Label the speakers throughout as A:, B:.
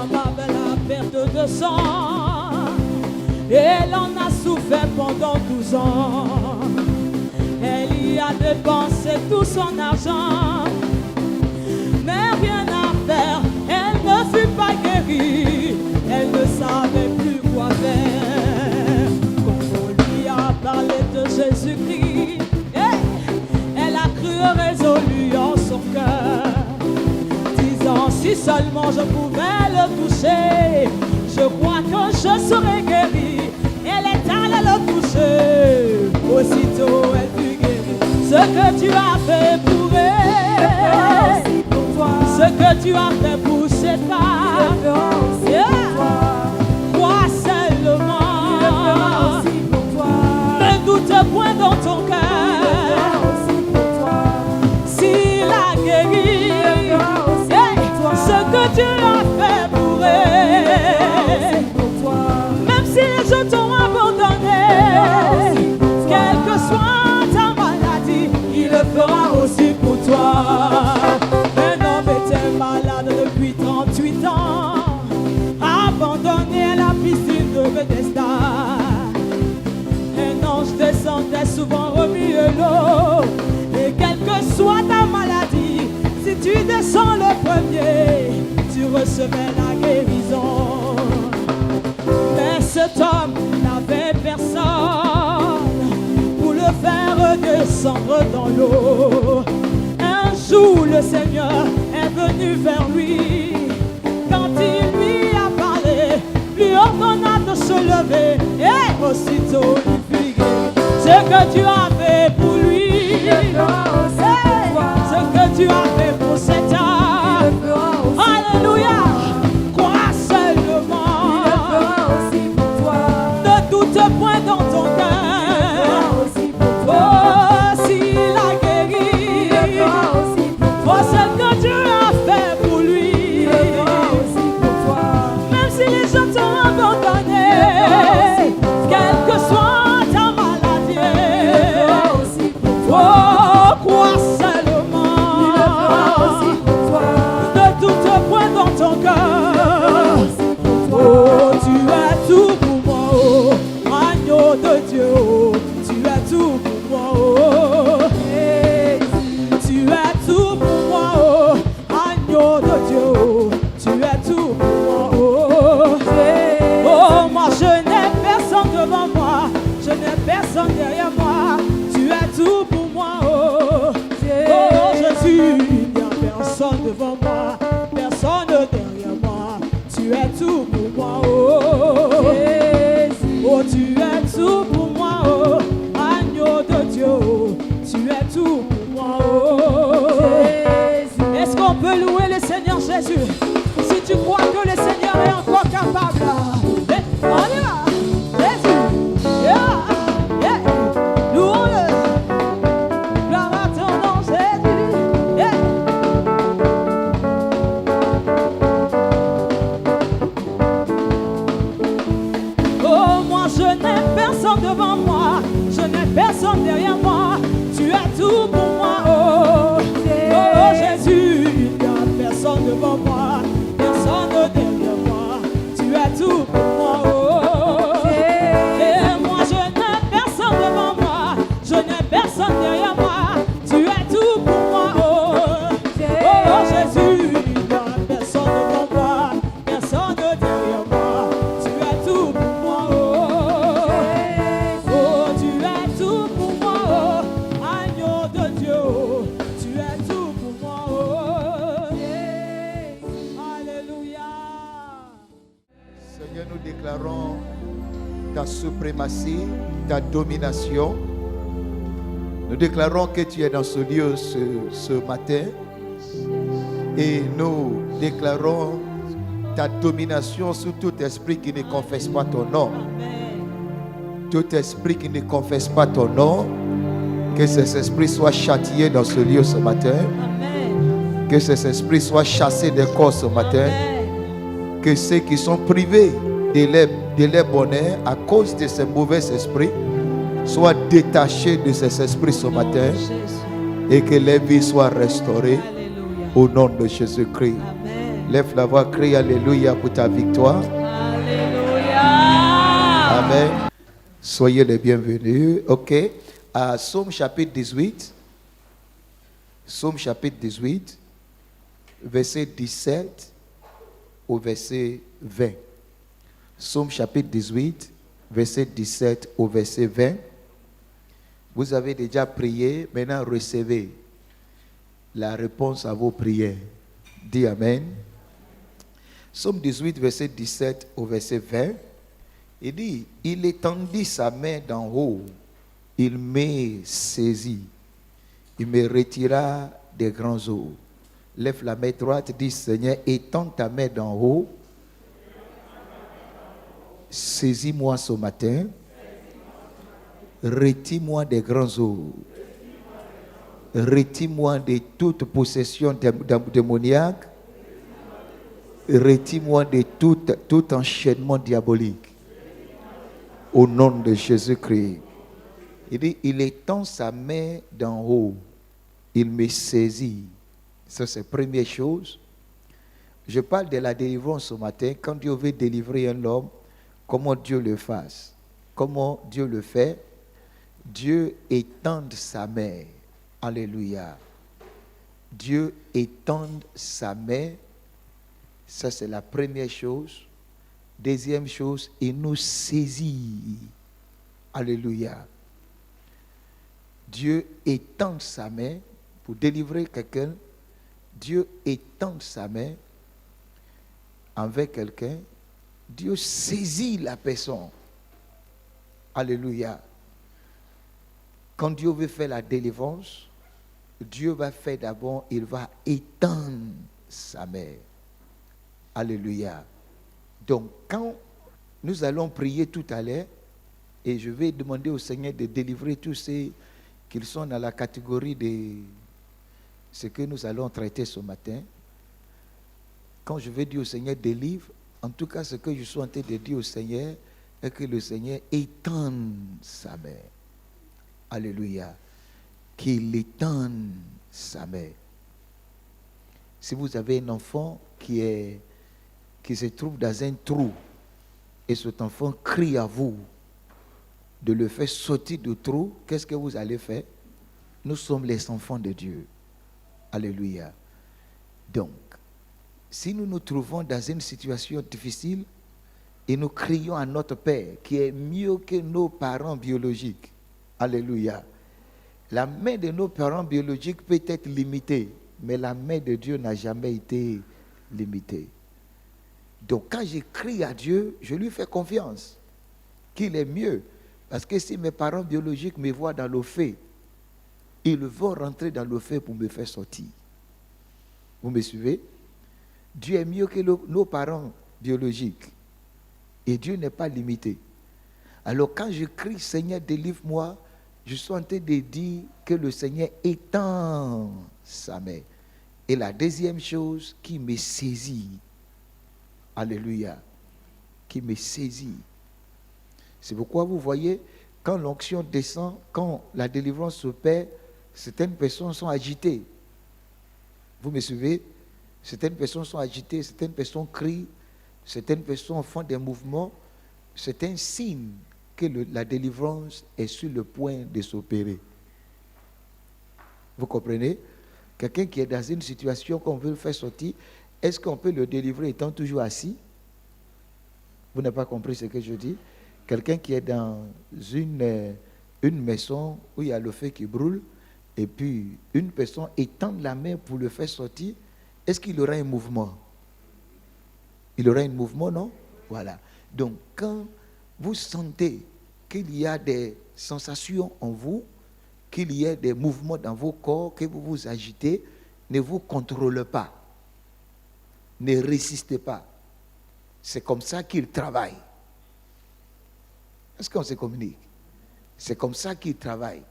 A: Moab la perte de sang. Elle en a souffert pendant 12 ans. Elle y a dépensé tout son argent. Mais rien à faire, elle ne fut pas guérie. Elle ne savait plus quoi faire. Quand on lui a parlé de Jésus-Christ, elle a cru résolu en son cœur, disant si seulement je pouvais le toucher, je crois que je serais guérie. Elle est allée le toucher, aussitôt elle fut guérie. Ce que tu as fait pour elle, ce que tu as fait pour cette femme, crois seulement, ne doute point dans ton cœur. S'il a guéri, ce que tu as fait pour elle, même si les gens t'ont abandonné, quelle que soit ta maladie, il le fera aussi pour toi. Un homme était malade depuis 38 ans, abandonné à la piscine de Bethesda. Un ange descendait souvent remuer l'eau. Et quelle que soit ta maladie, si tu descends le premier, tu recevais la guérison. Mais cet homme n'avait personne pour le faire descendre dans l'eau. Un jour le Seigneur est venu vers lui. Quand il lui a parlé, lui ordonna de se lever. Et aussitôt il fut guéri. Ce que tu as fait pour lui, ce que tu as fait pour cet homme, alléluia, crois seulement, ne doute point dans ton cœur. Oh, s'il a guéri, oh, ce que tu as fait pour lui, même si les gens t'ont abandonné, quelle que soit ta maladie, oh, crois seulement, ne doute point dans ton cœur. Oh, tu es tout pour moi, oh, agneau de Dieu, oh, tu es tout pour moi, oh, tu es tout pour moi, oh, agneau de Dieu, oh, tu es tout pour moi, oh, oh, moi je n'ai personne devant moi, je n'ai personne derrière moi, tu es tout pour moi, oh, oh Jésus, il n'y a personne devant moi, personne derrière moi, tu es tout pour moi, oh, oh tu es tout pour moi, oh, agneau de Dieu, oh, tu es tout pour moi, oh. Est-ce qu'on peut louer le Seigneur Jésus? Si tu crois que le Seigneur est encore capable, on y va, Jésus, yeah, yeah. Louons-le, gloire à ton nom Jésus, yeah. Oh, moi je n'ai personne devant moi, je n'ai personne derrière moi, tu as tout pour moi, oh, oh Jésus, il n'y a personne devant moi, personne derrière moi, tu as tout pour moi, oh, et moi je n'ai personne devant moi, je n'ai personne derrière moi, tu as tout pour moi, oh, oh Jésus, il n'y a personne devant moi, personne derrière moi, tu as tout pour moi, oh, oh tu es tout pour moi, oh, agneau de Dieu, oh, tu es tout pour moi, oh, alléluia.
B: Seigneur, nous déclarons ta suprématie, ta domination. Nous déclarons que tu es dans ce lieu ce matin. Et nous déclarons ta domination sur tout esprit qui ne confesse pas ton nom. Tout esprit qui ne confesse pas ton nom, que ces esprits soient châtiés dans ce lieu ce matin. Que ces esprits soient chassés des corps ce matin. Que ceux qui sont privés de leur bonheur à cause de ces mauvais esprits soient détachés de ces esprits ce matin et que les vies soient restaurées au nom de Jésus-Christ. Lève la voix, crie Alléluia pour ta victoire.
A: Alléluia.
B: Amen. Soyez les bienvenus. OK. Psaume chapitre 18. Psaume chapitre 18, verset 17 au verset 20. Psaume chapitre 18, verset 17 au verset 20. Vous avez déjà prié, maintenant recevez la réponse à vos prières. Dis Amen. Psaume 18, verset 17 au verset 20. Il dit, il étendit sa main d'en haut, il me saisit, il me retira des grands eaux. Lève la main droite, dis Seigneur, étends ta main d'en haut, saisis-moi ce matin, retire-moi des grands eaux, retire-moi de toute possession démoniaque, retire-moi de tout enchaînement diabolique. Au nom de Jésus-Christ. Il dit, il étend sa main d'en haut, il me saisit. Ça, c'est la première chose. Je parle de la délivrance ce matin. Quand Dieu veut délivrer un homme, comment Dieu le fasse, comment Dieu le fait. Dieu étend sa main. Alléluia. Dieu étend sa main. Ça, c'est la première chose. Deuxième chose, il nous saisit. Alléluia. Dieu étend sa main pour délivrer quelqu'un. Dieu étend sa main envers quelqu'un. Dieu saisit la personne. Alléluia. Quand Dieu veut faire la délivrance, Dieu va faire d'abord, il va étendre sa main. Alléluia. Donc, quand nous allons prier tout à l'heure, et je vais demander au Seigneur de délivrer tous ceux qui sont dans la catégorie de ce que nous allons traiter ce matin. Quand je vais dire au Seigneur délivre, en tout cas ce que je suis en train de dire au Seigneur est que le Seigneur étende sa main. Alléluia. Qu'il étende sa main. Si vous avez un enfant qui se trouve dans un trou et cet enfant crie à vous de le faire sortir du trou, qu'est-ce que vous allez faire? Nous sommes les enfants de Dieu. Alléluia. Donc, si nous nous trouvons dans une situation difficile et nous crions à notre Père qui est mieux que nos parents biologiques, alléluia, la main de nos parents biologiques peut être limitée, mais la main de Dieu n'a jamais été limitée. Donc quand je crie à Dieu, je lui fais confiance qu'il est mieux. Parce que si mes parents biologiques me voient dans le feu, ils vont rentrer dans le feu pour me faire sortir. Vous me suivez? Dieu est mieux que nos parents biologiques. Et Dieu n'est pas limité. Alors quand je crie, Seigneur, délivre-moi, je suis en train de dire que le Seigneur étend sa main. Et la deuxième chose qui me saisit, alléluia, qui me saisit. C'est pourquoi vous voyez, quand l'onction descend, quand la délivrance s'opère, certaines personnes sont agitées. Vous me suivez? Certaines personnes sont agitées, certaines personnes crient, certaines personnes font des mouvements. C'est un signe que la délivrance est sur le point de s'opérer. Vous comprenez? Quelqu'un qui est dans une situation qu'on veut le faire sortir, est-ce qu'on peut le délivrer étant toujours assis? Vous n'avez pas compris ce que je dis? Quelqu'un qui est dans une maison où il y a le feu qui brûle, et puis une personne étend la main pour le faire sortir, est-ce qu'il aura un mouvement? Il aura un mouvement, non? Voilà. Donc, quand vous sentez qu'il y a des sensations en vous, qu'il y a des mouvements dans vos corps, que vous vous agitez, ne vous contrôlez pas. Ne résistez pas. C'est comme ça qu'il travaille. Est-ce qu'on se communique? C'est comme ça qu'il travaille.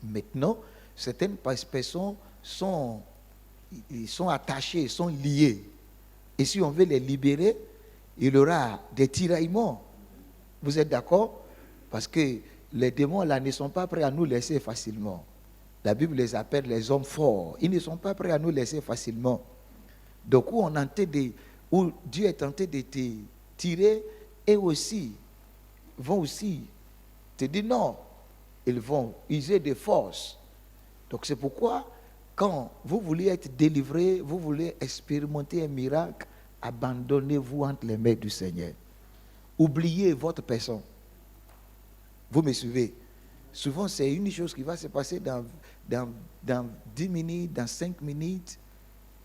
B: Maintenant, certaines personnes sont attachées, sont liées. Et si on veut les libérer, il y aura des tiraillements. Vous êtes d'accord? Parce que les démons là ne sont pas prêts à nous laisser facilement. La Bible les appelle les hommes forts. Ils ne sont pas prêts à nous laisser facilement. Donc, où Dieu est tenté de te tirer, et aussi, vont aussi te dire non. Ils vont user de force. Donc, c'est pourquoi, quand vous voulez être délivré, vous voulez expérimenter un miracle, abandonnez-vous entre les mains du Seigneur. Oubliez votre personne. Vous me suivez? Souvent, c'est une chose qui va se passer dans 10 minutes, dans 5 minutes,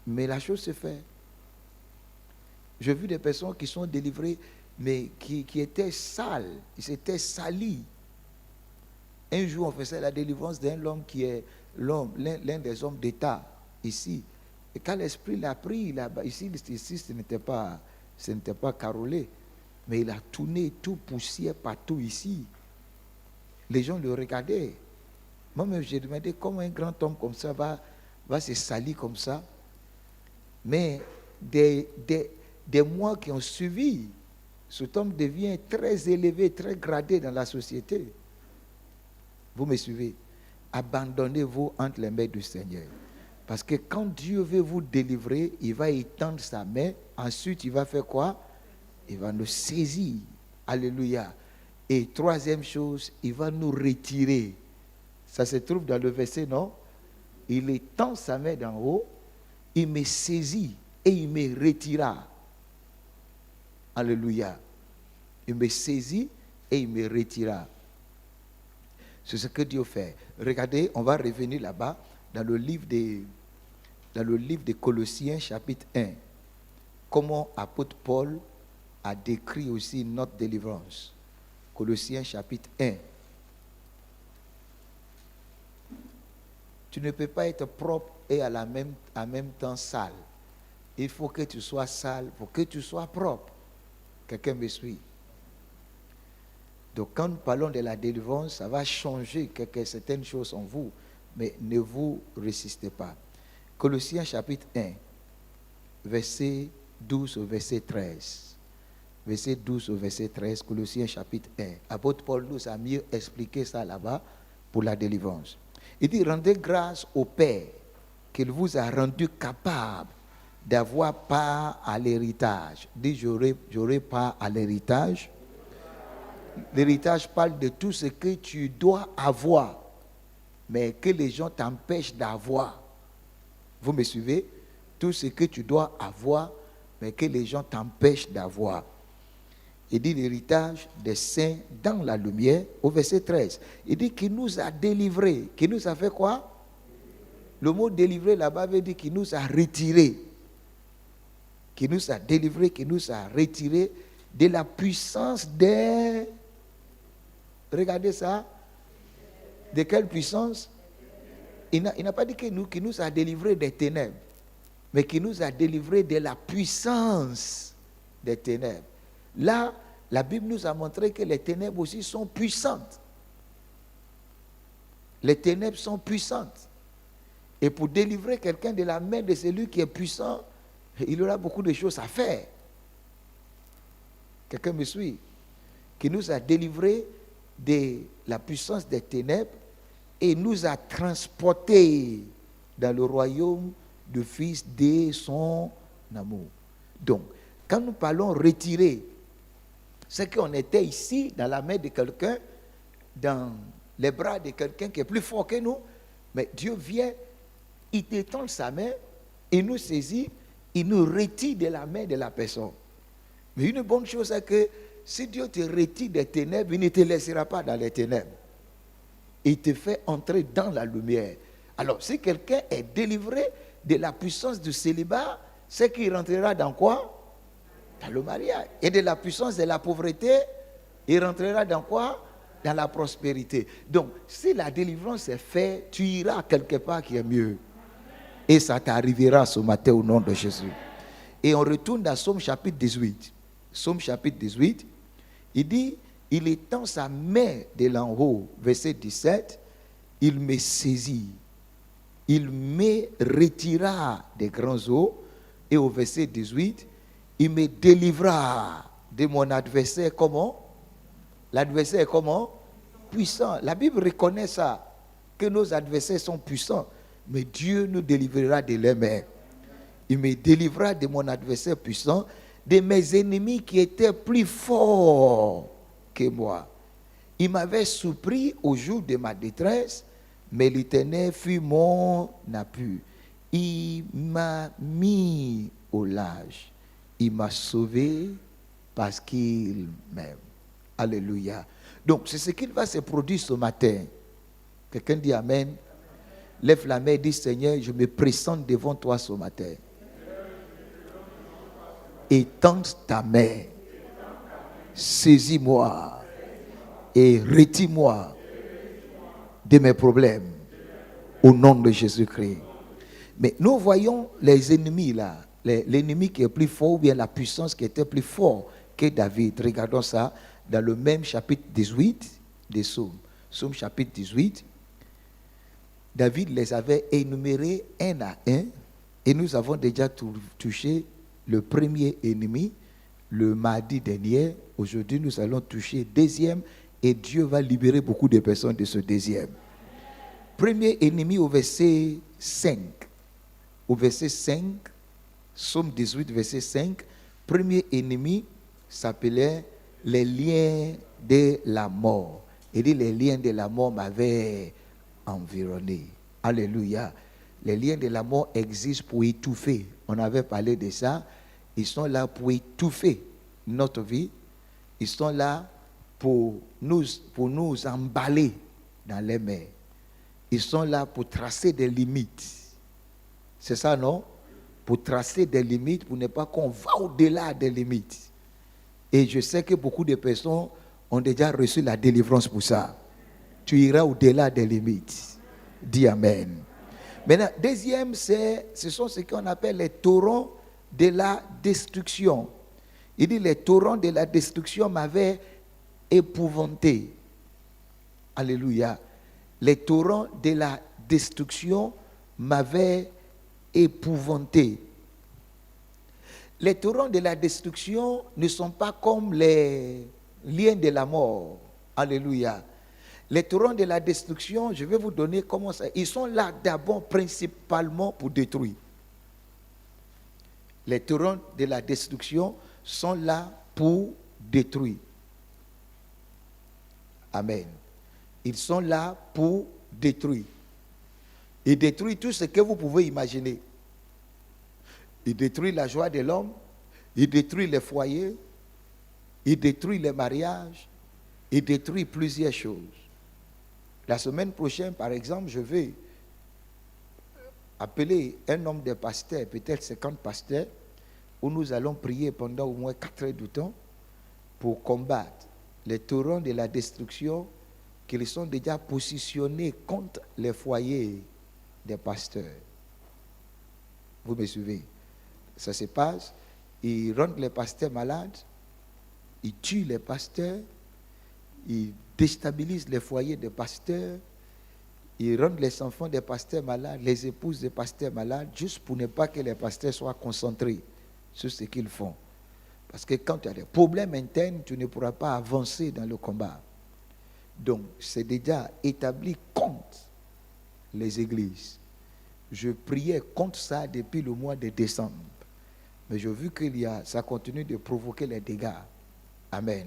B: mais la chose se fait. J'ai vu des personnes qui sont délivrées, mais qui étaient sales, ils s'étaient salis. Un jour, on faisait la délivrance d'un homme qui est l'un des hommes d'État ici. Et quand l'Esprit l'a pris, ici ce n'était pas carolé, mais il a tourné tout poussière partout ici. Les gens le regardaient. Moi-même, j'ai demandé comment un grand homme comme ça va se salir comme ça. Mais des mois qui ont suivi, cet homme devient très élevé, très gradé dans la société. Vous me suivez? Abandonnez-vous entre les mains du Seigneur. Parce que quand Dieu veut vous délivrer, il va étendre sa main. Ensuite, il va faire quoi? Il va nous saisir. Alléluia. Et troisième chose, il va nous retirer. Ça se trouve dans le verset, non? Il étend sa main d'en haut, il me saisit et il me retira. Alléluia. Il me saisit et il me retira. C'est ce que Dieu fait. Regardez, on va revenir là-bas dans le livre de Colossiens chapitre 1. Comment apôtre Paul a décrit aussi notre délivrance. Colossiens chapitre 1. Tu ne peux pas être propre et en même temps sale. Il faut que tu sois sale, il faut que tu sois propre. Quelqu'un me suit? Donc quand nous parlons de la délivrance, ça va changer certaines choses en vous, mais ne vous résistez pas. Colossiens chapitre 1, verset 12 au verset 13. Verset 12 au verset 13, Colossiens chapitre 1. Apôtre Paul nous a mieux expliqué ça là-bas pour la délivrance. Il dit, rendez grâce au Père qu'il vous a rendu capable d'avoir part à l'héritage. Dit, j'aurai part à l'héritage. L'héritage parle de tout ce que tu dois avoir, mais que les gens t'empêchent d'avoir. Vous me suivez? Tout ce que tu dois avoir, mais que les gens t'empêchent d'avoir. Il dit l'héritage des saints dans la lumière, au verset 13. Il dit qu'il nous a délivrés. Qu'il nous a fait quoi? Le mot délivré là-bas veut dire qu'il nous a retirés. Qu'il nous a délivrés, qu'il nous a retirés de la puissance des... Regardez ça. De quelle puissance? Il n'a pas dit qu'il nous a délivrés des ténèbres, mais qu'il nous a délivrés de la puissance des ténèbres. Là, la Bible nous a montré que les ténèbres aussi sont puissantes. Les ténèbres sont puissantes. Et pour délivrer quelqu'un de la main de celui qui est puissant, il aura beaucoup de choses à faire. Quelqu'un me suit? Qui nous a délivrés de la puissance des ténèbres et nous a transportés dans le royaume du Fils de son amour. Donc, quand nous parlons retirer, c'est qu'on était ici dans la main de quelqu'un, dans les bras de quelqu'un qui est plus fort que nous, mais Dieu vient, il étend sa main, il nous saisit, il nous retire de la main de la personne. Mais une bonne chose c'est que si Dieu te retire des ténèbres, il ne te laissera pas dans les ténèbres. Il te fait entrer dans la lumière. Alors, si quelqu'un est délivré de la puissance du célibat, c'est qu'il rentrera dans quoi? Dans le mariage. Et de la puissance de la pauvreté, il rentrera dans quoi? Dans la prospérité. Donc, si la délivrance est faite, tu iras quelque part qui est mieux. Et ça t'arrivera ce matin au nom de Jésus. Et on retourne dans Somme chapitre 18. Somme chapitre 18, il dit, il étend sa main de l'en haut, verset 17, il me saisit, il me retira des grands eaux, et au verset 18, il me délivra de mon adversaire. Comment? L'adversaire est comment? Puissant. La Bible reconnaît ça, que nos adversaires sont puissants, mais Dieu nous délivrera de leurs mains. Il me délivra de mon adversaire puissant, de mes ennemis qui étaient plus forts que moi. Il m'avait surpris au jour de ma détresse, mais l'Éternel fut mon appui. Il m'a mis au large. Il m'a sauvé parce qu'il m'aime. Alléluia. Donc, c'est ce qu'il va se produire ce matin. Quelqu'un dit Amen. Lève la main et dis Seigneur, je me présente devant toi ce matin. Étends ta main. Saisis-moi. Et retire-moi de mes problèmes. Au nom de Jésus-Christ. Mais nous voyons les ennemis là. L'ennemi qui est plus fort, ou bien la puissance qui était plus fort que David. Regardons ça dans le même chapitre 18 des Psaumes. Psaume chapitre 18. David les avait énumérés un à un. Et nous avons déjà touché le premier ennemi, le mardi dernier. Aujourd'hui, nous allons toucher le deuxième. Et Dieu va libérer beaucoup de personnes de ce deuxième. Premier ennemi au verset 5. Au verset 5. Psaume 18, verset 5, premier ennemi s'appelait les liens de la mort. Il dit les liens de la mort m'avaient environné. Alléluia. Les liens de la mort existent pour étouffer. On avait parlé de ça. Ils sont là pour étouffer notre vie. Ils sont là pour nous emballer dans les mains. Ils sont là pour tracer des limites. C'est ça, non? Pour tracer des limites, pour ne pas qu'on va au-delà des limites. Et je sais que beaucoup de personnes ont déjà reçu la délivrance pour ça. Tu iras au-delà des limites. Dis Amen. Maintenant, deuxième, ce sont ce qu'on appelle les torrents de la destruction. Il dit, les torrents de la destruction m'avaient épouvanté. Alléluia. Les torrents de la destruction m'avaient épouvanté. Les torrents de la destruction ne sont pas comme les liens de la mort. Alléluia. Les torrents de la destruction, je vais vous donner comment ça. Ils sont là d'abord principalement pour détruire. Les torrents de la destruction sont là pour détruire. Amen. Ils sont là pour détruire. Ils détruisent tout ce que vous pouvez imaginer. Ils détruisent la joie de l'homme. Ils détruisent les foyers. Ils détruisent les mariages. Ils détruisent plusieurs choses. La semaine prochaine, par exemple, je vais appeler un nombre de pasteurs, peut-être 50 pasteurs, où nous allons prier pendant au moins 4 heures de temps pour combattre les torrents de la destruction qui sont déjà positionnés contre les foyers des pasteurs. Vous me suivez? Ça se passe, ils rendent les pasteurs malades, ils tuent les pasteurs, ils déstabilisent les foyers des pasteurs, ils rendent les enfants des pasteurs malades, les épouses des pasteurs malades, juste pour ne pas que les pasteurs soient concentrés sur ce qu'ils font. Parce que quand tu as des problèmes internes, tu ne pourras pas avancer dans le combat. Donc, c'est déjà établi contre les églises. Je priais contre ça depuis le mois de décembre. Mais j'ai vu que ça continue de provoquer les dégâts. Amen.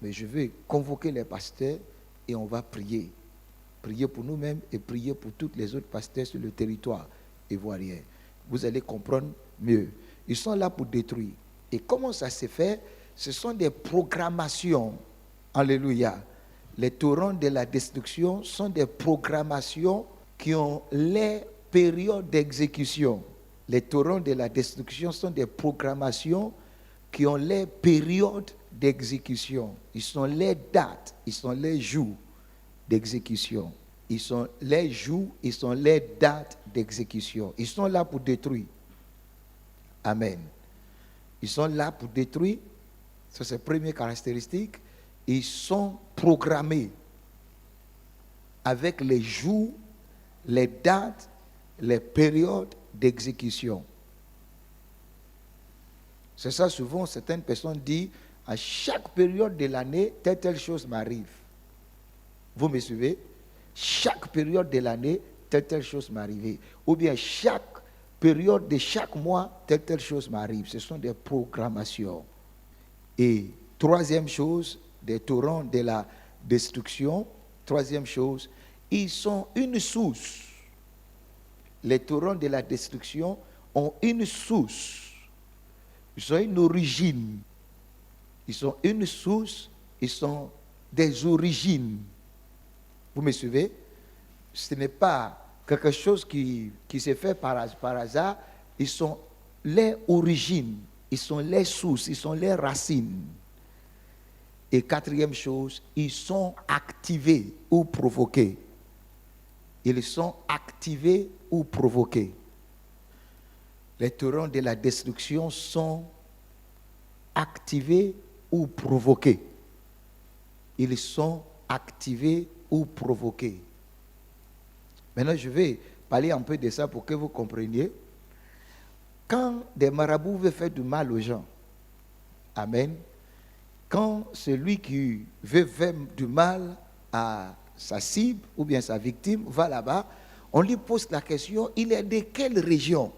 B: Mais je vais convoquer les pasteurs et on va prier. Prier pour nous-mêmes et prier pour tous les autres pasteurs sur le territoire ivoirien. Vous allez comprendre mieux. Ils sont là pour détruire. Et comment ça se fait? Ce sont des programmations. Alléluia. Les torrents de la destruction sont des programmations qui ont les périodes d'exécution. Les torrents de la destruction sont des programmations qui ont les périodes d'exécution. Ils sont les dates, ils sont les jours d'exécution. Ils sont les jours, ils sont les dates d'exécution. Ils sont là pour détruire. Amen. Ils sont là pour détruire. Ça, c'est la première caractéristique. Ils sont programmés avec les jours, les dates, les périodes d'exécution. C'est ça, souvent, certaines personnes disent, à chaque période de l'année, telle chose m'arrive. Vous me suivez? Chaque période de l'année, telle chose m'arrive. Ou bien chaque période de chaque mois, telle chose m'arrive. Ce sont des programmations. Et troisième chose, des torrents de la destruction. Troisième chose, ils sont une source. Les torrents de la destruction ont une source. Ils ont une origine. Ils sont une source, ils sont des origines. Vous me suivez? Ce n'est pas quelque chose qui se fait par hasard. Ils sont les origines, ils sont les sources, ils sont les racines. Et quatrième chose, ils sont activés ou provoqués. Ils sont activés ou provoqués. Les torrents de la destruction sont activés ou provoqués. Ils sont activés ou provoqués. Maintenant, je vais parler un peu de ça pour que vous compreniez. Quand des marabouts veulent faire du mal aux gens, amen, quand celui qui veut faire du mal à sa cible ou bien sa victime va là-bas, on lui pose la question, il est de quelle région?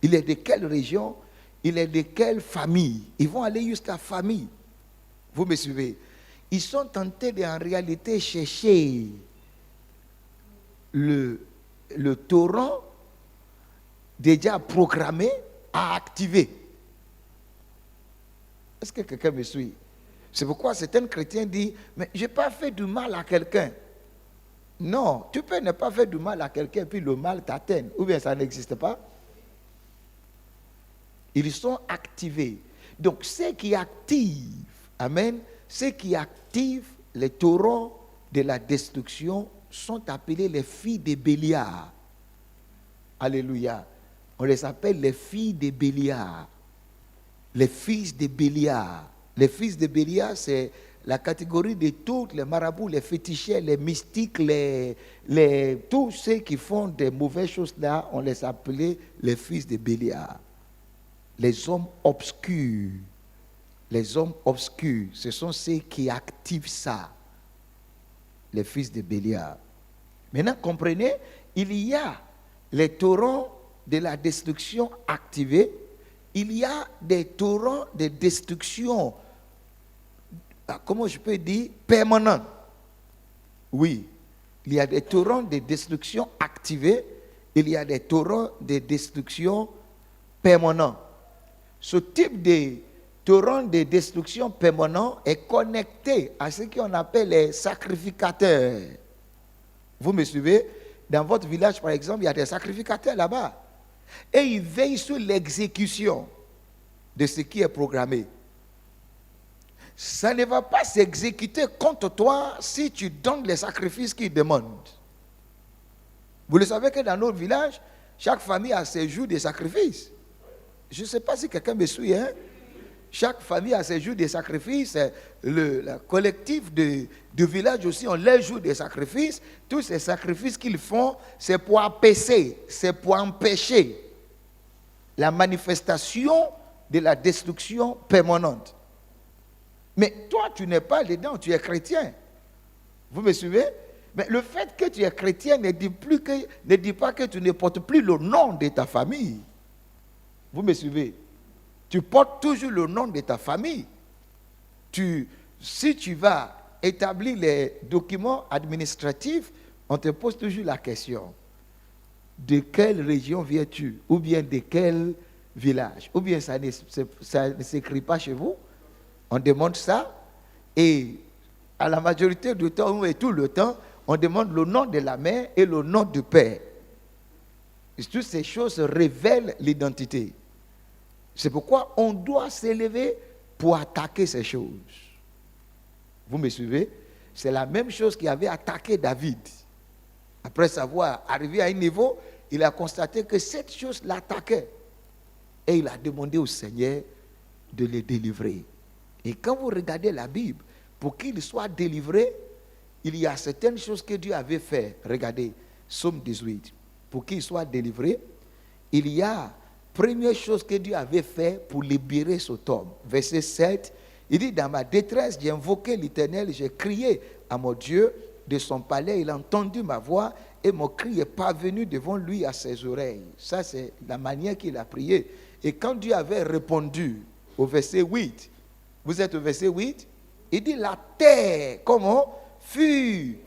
B: Il est de quelle région? Il est de quelle famille? Ils vont aller jusqu'à famille. Vous me suivez? Ils sont tentés de, en réalité, chercher le torrent déjà programmé à activer. Est-ce que quelqu'un me suit? C'est pourquoi certains chrétiens disent, mais je n'ai pas fait du mal à quelqu'un. Non, tu peux ne pas faire du mal à quelqu'un puis le mal t'atteigne. Ou bien ça n'existe pas. Ils sont activés. Donc, ceux qui activent, amen, ceux qui activent les torrents de la destruction sont appelés les filles de Béliar. Alléluia. On les appelle les filles de Béliar. Les fils de Béliar. Les fils de Béliar, c'est la catégorie de tous les marabouts, les féticheurs, les mystiques, tous ceux qui font des mauvaises choses là, on les appelait les fils de Béliar. Les hommes obscurs. Les hommes obscurs, ce sont ceux qui activent ça. Les fils de Béliar. Maintenant, comprenez, il y a les torrents de la destruction activés. Il y a des torrents de destruction, comment je peux dire, permanents. Oui, il y a des torrents de destruction activés. Il y a des torrents de destruction permanents. Ce type de torrent de destruction permanent est connecté à ce qu'on appelle les sacrificateurs. Vous me suivez? Dans votre village, par exemple, il y a des sacrificateurs là-bas. Et ils veillent sur l'exécution de ce qui est programmé. Ça ne va pas s'exécuter contre toi si tu donnes les sacrifices qu'ils demandent. Vous le savez que dans notre village, chaque famille a ses jours de sacrifices. Je ne sais pas si quelqu'un me suit, hein? Chaque famille a ses jours de sacrifices. Le collectif de village aussi ont leurs jours de sacrifices. Tous ces sacrifices qu'ils font, c'est pour apaiser, c'est pour empêcher la manifestation de la destruction permanente. Mais toi, tu n'es pas dedans, tu es chrétien. Vous me suivez? Mais le fait que tu es chrétien ne dit pas que tu ne portes plus le nom de ta famille. Vous me suivez? Tu portes toujours le nom de ta famille. Si tu vas établir les documents administratifs, on te pose toujours la question. De quelle région viens-tu? Ou bien de quel village? Ou bien ça ne s'écrit pas chez vous? On demande ça. Et à la majorité du temps, et tout le temps, on demande le nom de la mère et le nom du père. Et toutes ces choses révèlent l'identité. C'est pourquoi on doit s'élever pour attaquer ces choses. Vous me suivez? C'est la même chose qui avait attaqué David. Après savoir arrivé à un niveau, il a constaté que cette chose l'attaquait. Et il a demandé au Seigneur de le délivrer. Et quand vous regardez la Bible, pour qu'il soit délivré, il y a certaines choses que Dieu avait fait. Regardez, Psaume 18. Pour qu'il soit délivré, il y a première chose que Dieu avait fait pour libérer cet homme. Verset 7, il dit, dans ma détresse, j'ai invoqué l'Éternel, j'ai crié à mon Dieu de son palais, il a entendu ma voix et mon cri est parvenu devant lui à ses oreilles. Ça, c'est la manière qu'il a prié. Et quand Dieu avait répondu au verset 8, vous êtes au verset 8, il dit la terre, comment fut,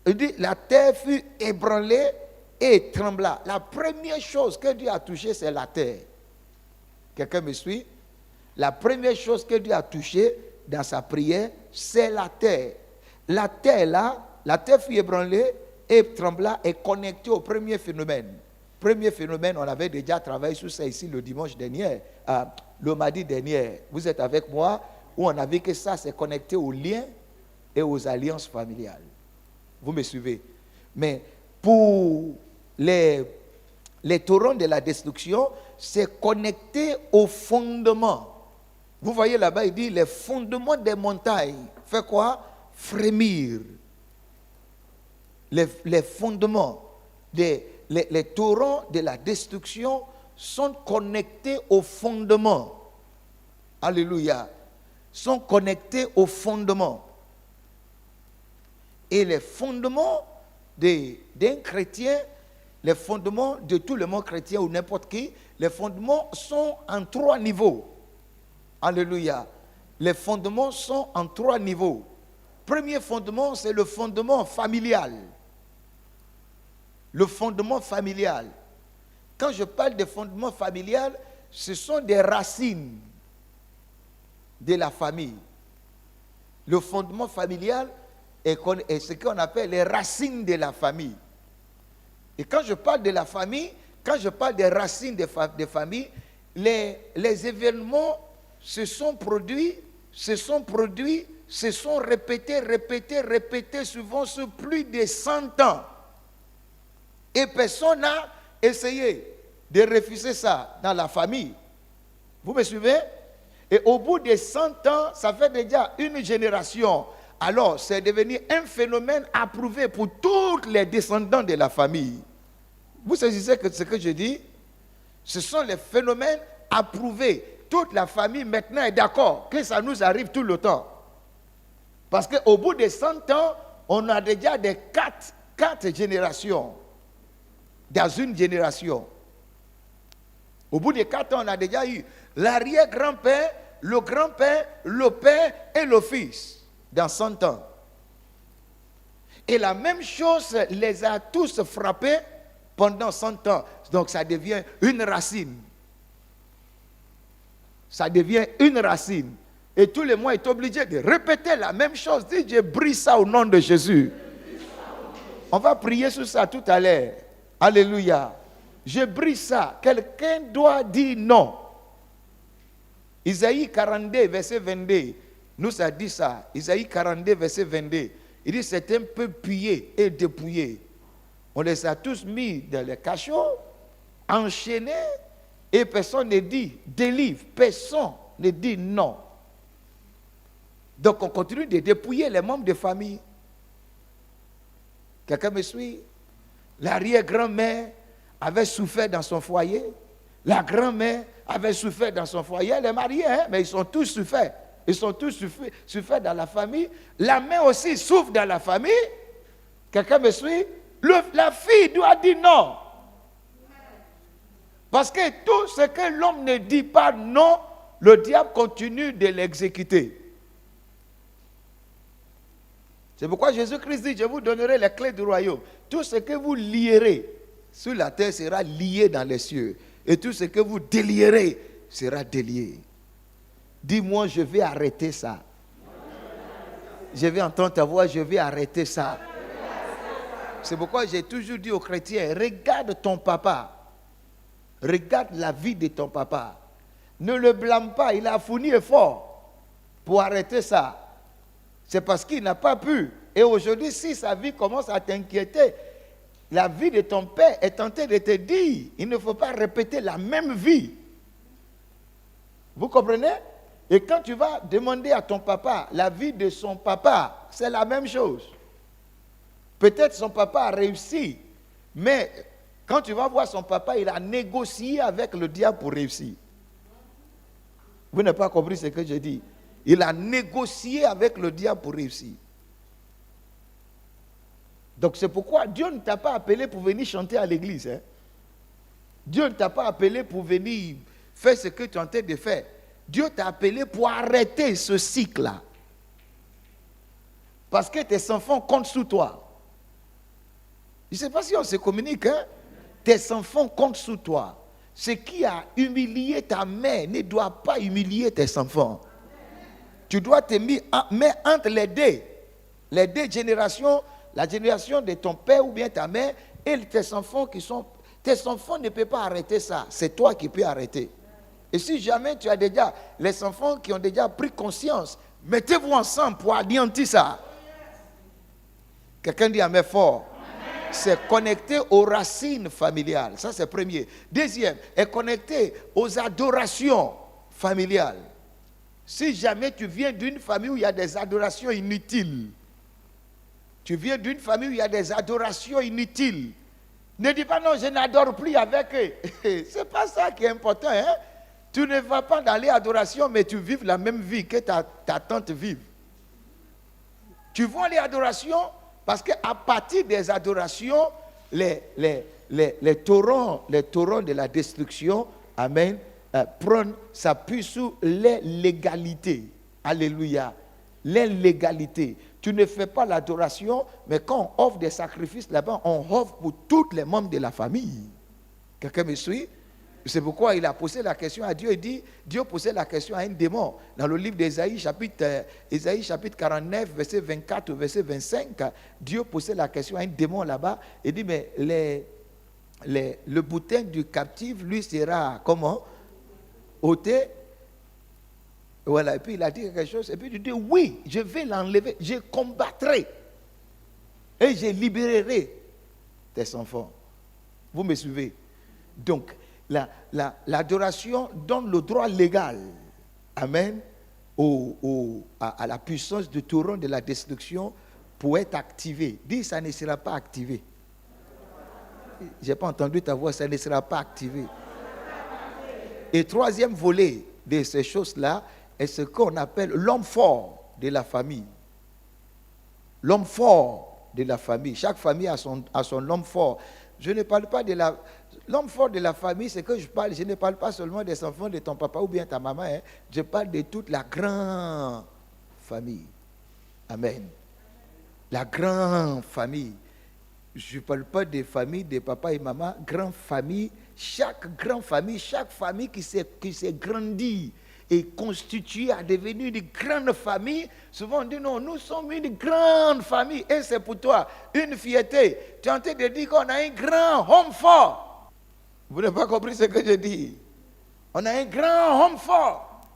B: il dit la terre fut ébranlée et trembla. La première chose que Dieu a touchée, c'est la terre. Quelqu'un me suit? La première chose que Dieu a touchée dans sa prière, c'est la terre. La terre là, la terre fut ébranlée et trembla est connectée au premier phénomène. Premier phénomène, on avait déjà travaillé sur ça ici le dimanche dernier, le mardi dernier. Vous êtes avec moi, où on a vu que ça c'est connecté aux liens et aux alliances familiales. Vous me suivez? Mais pour les torrents de la destruction, c'est connecté au fondement. Vous voyez là-bas, il dit les fondements des montagnes. Fait quoi? Frémir. Les fondements, les torrents de la destruction sont connectés au fondement. Alléluia. Sont connectés au fondement. Et les fondements d'un chrétien, les fondements de tout le monde chrétien ou n'importe qui, les fondements sont en 3 niveaux. Alléluia. Les fondements sont en 3 niveaux. Premier fondement, c'est le fondement familial. Le fondement familial. Quand je parle de fondement familial, ce sont des racines de la famille. Le fondement familial est ce qu'on appelle les racines de la famille. Et quand je parle de la famille, quand je parle des racines des familles, les événements se sont produits, se sont répétés souvent sur plus de 100 ans. Et personne n'a essayé de refuser ça dans la famille. Vous me suivez? Et au bout de 100 ans, ça fait déjà une génération. Alors, c'est devenu un phénomène approuvé pour tous les descendants de la famille. Vous saisissez ce que je dis? Ce sont les phénomènes approuvés. Toute la famille maintenant est d'accord que ça nous arrive tout le temps. Parce qu'au bout de 100 ans, on a déjà des 4 générations. Dans une génération. Au bout de 4 ans, on a déjà eu l'arrière-grand-père, le grand-père, le père et le fils. Dans 100 ans. Et la même chose les a tous frappés pendant 100 ans. Donc ça devient une racine. Ça devient une racine. Et tout le monde est obligé de répéter la même chose. Dis, je brise ça au nom de Jésus. On va prier sur ça tout à l'heure. Alléluia. Je brise ça. Quelqu'un doit dire non. Isaïe 42, verset 22. Nous, ça dit ça. Isaïe 42, verset 22. Il dit, c'est un peu pillé et dépouillé. On les a tous mis dans les cachots, enchaînés, et personne ne dit délivre. Personne ne dit non. Donc, on continue de dépouiller les membres de famille. Quelqu'un me suit? L'arrière-grand-mère avait souffert dans son foyer. La grand-mère avait souffert dans son foyer. Elle est mariée, hein, mais ils sont tous souffert. Ils sont tous souffert dans la famille. La mère aussi souffre dans la famille. Quelqu'un me suit? La fille doit dire non. Parce que tout ce que l'homme ne dit pas non, le diable continue de l'exécuter. C'est pourquoi Jésus-Christ dit, je vous donnerai les clés du royaume. Tout ce que vous lierez sur la terre sera lié dans les cieux. Et tout ce que vous délierez sera délié. Dis-moi, je vais arrêter ça. Je vais entendre ta voix, je vais arrêter ça. C'est pourquoi j'ai toujours dit aux chrétiens, regarde ton papa. Regarde la vie de ton papa. Ne le blâme pas, il a fourni effort pour arrêter ça. C'est parce qu'il n'a pas pu. Et aujourd'hui, si sa vie commence à t'inquiéter, la vie de ton père est tentée de te dire, il ne faut pas répéter la même vie. Vous comprenez? Et quand tu vas demander à ton papa la vie de son papa, c'est la même chose. Peut-être son papa a réussi, mais quand tu vas voir son papa, il a négocié avec le diable pour réussir. Vous n'avez pas compris ce que je dis? Il a négocié avec le diable pour réussir. Donc c'est pourquoi Dieu ne t'a pas appelé pour venir chanter à l'église. Hein. Dieu ne t'a pas appelé pour venir faire ce que tu es en train de faire. Dieu t'a appelé pour arrêter ce cycle-là. Parce que tes enfants comptent sous toi. Je ne sais pas si on se communique. Hein? Tes enfants comptent sous toi. Ce qui a humilié ta mère ne doit pas humilier tes enfants. Tu dois te mettre entre les deux générations, la génération de ton père ou bien ta mère et tes enfants qui sont... Tes enfants ne peuvent pas arrêter ça. C'est toi qui peux arrêter. Et si jamais tu as déjà les enfants qui ont déjà pris conscience, mettez-vous ensemble pour anéantir ça. Quelqu'un dit amen fort. C'est connecté aux racines familiales. Ça, c'est premier. Deuxième, est connecté aux adorations familiales. Si jamais tu viens d'une famille où il y a des adorations inutiles, tu viens d'une famille où il y a des adorations inutiles, ne dis pas non, je n'adore plus avec eux. C'est pas ça qui est important. Hein? Tu ne vas pas dans les adorations, mais tu vives la même vie que ta tante vive. Tu vois les adorations, parce qu'à partir des adorations, les torrents de la destruction, amen, prennent, s'appuient sur les légalités. Alléluia. Les légalités. Tu ne fais pas l'adoration, mais quand on offre des sacrifices là-bas, on offre pour tous les membres de la famille. Quelqu'un me suit? C'est pourquoi il a posé la question à Dieu. Il dit, Dieu posait la question à un démon. Dans le livre d'Ésaïe, chapitre 49, verset 24 au verset 25, Dieu posait la question à un démon là-bas. Il dit, mais le boutin du captif, lui, sera comment? Ôté. Voilà, et puis il a dit quelque chose, et puis il dit, oui, je vais l'enlever, je combattrai, et je libérerai tes enfants. Vous me suivez? Donc, l'adoration donne le droit légal, amen, à la puissance du torrent de la destruction pour être activé. Dis, ça ne sera pas activé. Je n'ai pas entendu ta voix, ça ne sera pas activé. Et troisième volet de ces choses-là est ce qu'on appelle l'homme fort de la famille. L'homme fort de la famille. Chaque famille a son homme fort. Je ne parle pas de l'homme fort de la famille, c'est que je ne parle pas seulement des enfants de ton papa ou bien ta maman. Hein. Je parle de toute la grande famille. Amen. La grande famille. Je ne parle pas des familles de papa et maman. Grande famille. Chaque famille qui s'est grandie et constituée à devenir une grande famille. Souvent on dit non, nous sommes une grande famille. Et c'est pour toi une fierté. Tu es en train de dire qu'on a un grand homme fort. Vous n'avez pas compris ce que je dis? On a un grand homme fort.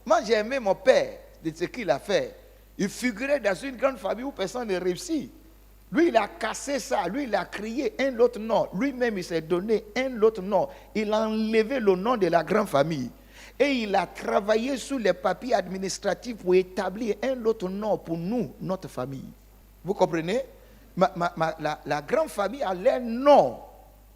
B: Moi j'ai aimé mon père de ce qu'il a fait. Il figurait dans une grande famille où personne ne réussit. Lui, il a cassé ça. Lui, il a créé un autre nom. Lui-même, il s'est donné un autre nom. Il a enlevé le nom de la grande famille. Et il a travaillé sur les papiers administratifs pour établir un autre nom pour nous, notre famille. Vous comprenez? La grande famille a leur nom.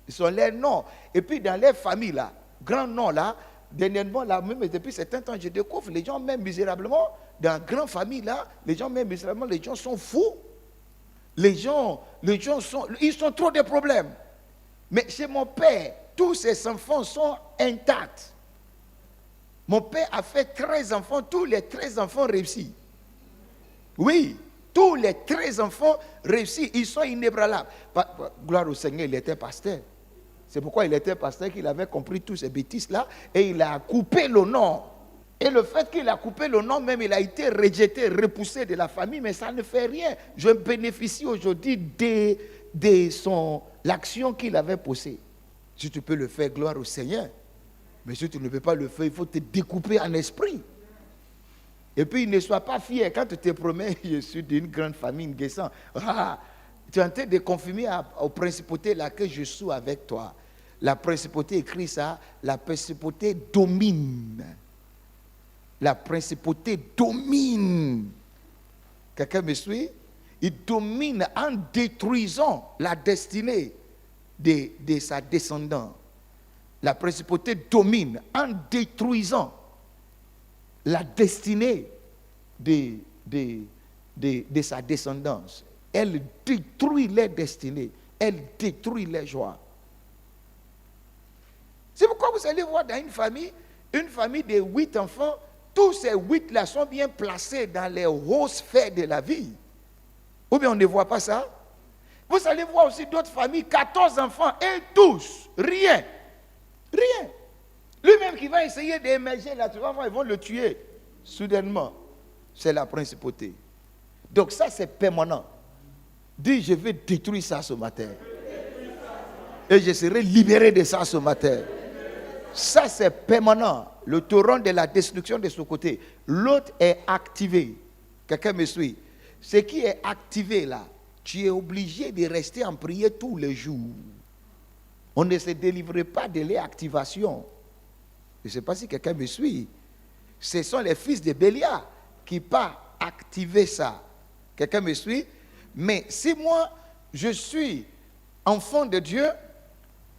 B: Ils ont leur nom. Et puis, dans les familles, là, grand nom, là, dernièrement, là, même depuis certains temps, je découvre les gens, même misérablement, dans la grande famille, là, les gens, même misérablement, les gens sont fous. Les gens ils sont trop de problèmes. Mais chez mon père, tous ses enfants sont intacts. Mon père a fait 13 enfants, tous les 13 enfants réussis. Oui, tous les 13 enfants réussis, ils sont inébranlables. Gloire au Seigneur, il était pasteur. C'est pourquoi il était pasteur qu'il avait compris tous ces bêtises-là et il a coupé le nom. Et le fait qu'il a coupé le nom, même il a été rejeté, repoussé de la famille, mais ça ne fait rien. Je bénéficie aujourd'hui de l'action qu'il avait posée. Si tu peux le faire, gloire au Seigneur. Mais si tu ne peux pas le faire, il faut te découper en esprit. Et puis, ne sois pas fier. Quand tu te promets, je suis d'une grande famille, Guessant. Tu es en train de confirmer aux principautés là que je suis avec toi. La principauté écrit ça, la principauté domine. La principauté domine. Quelqu'un me suit? Il domine en détruisant la destinée de sa descendance. La principauté domine en détruisant la destinée de sa descendance. elle détruit les destinées. Elle détruit les joies. C'est pourquoi vous allez voir dans une famille de 8 enfants, tous ces 8-là sont bien placés dans les hautes sphères de la vie. Ou bien on ne voit pas ça? Vous allez voir aussi d'autres familles, 14 enfants, et tous, rien. Rien. Lui-même qui va essayer d'émerger là, tu vas voir, ils vont le tuer. Soudainement, c'est la principauté. Donc ça, c'est permanent. Dis, je vais détruire ça ce matin. Et je serai libéré de ça ce matin. Ça, c'est permanent. Le torrent de la destruction de ce côté. L'autre est activé. Quelqu'un me suit? Ce qui est activé là, tu es obligé de rester en prière tous les jours. On ne se délivre pas de l'activation. Je ne sais pas si quelqu'un me suit. Ce sont les fils de Bélial qui peuvent activer ça. Quelqu'un me suit? Mais si moi, je suis enfant de Dieu,